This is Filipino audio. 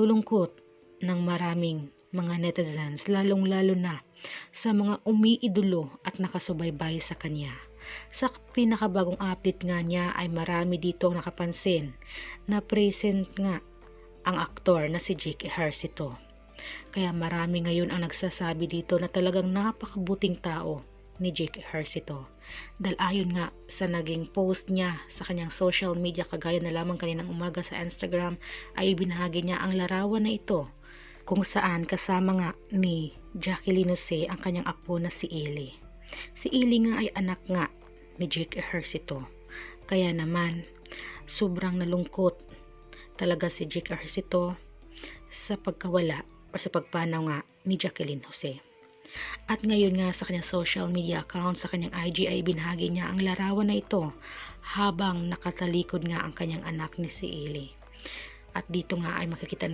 Ikinalulungkot ng maraming mga netizens, lalong-lalo na sa mga umiidolo at nakasubaybay sa kanya. Sa pinakabagong update nga niya ay marami dito nakapansin na present nga ang aktor na si Jake Ejercito. Kaya marami ngayon ang nagsasabi dito na talagang napakabuting tao ni Jake Ejercito. Dahil ayon nga sa naging post niya sa kanyang social media kagaya na lamang kaninang umaga sa Instagram, ay ibinahagi niya ang larawan na ito kung saan kasama nga ni Jacqueline Jose ang kanyang apo na si Eli. Si Eli nga ay anak nga ni Jake Ejercito. Kaya naman sobrang nalungkot talaga si Jake Ejercito sa pagkawala o sa pagpanaw nga ni Jacqueline Jose. At ngayon nga sa kanyang social media account, sa kanyang IG ay binahagi niya ang larawan na ito habang nakatalikod nga ang kanyang anak ni si Eli. At dito nga ay makikita na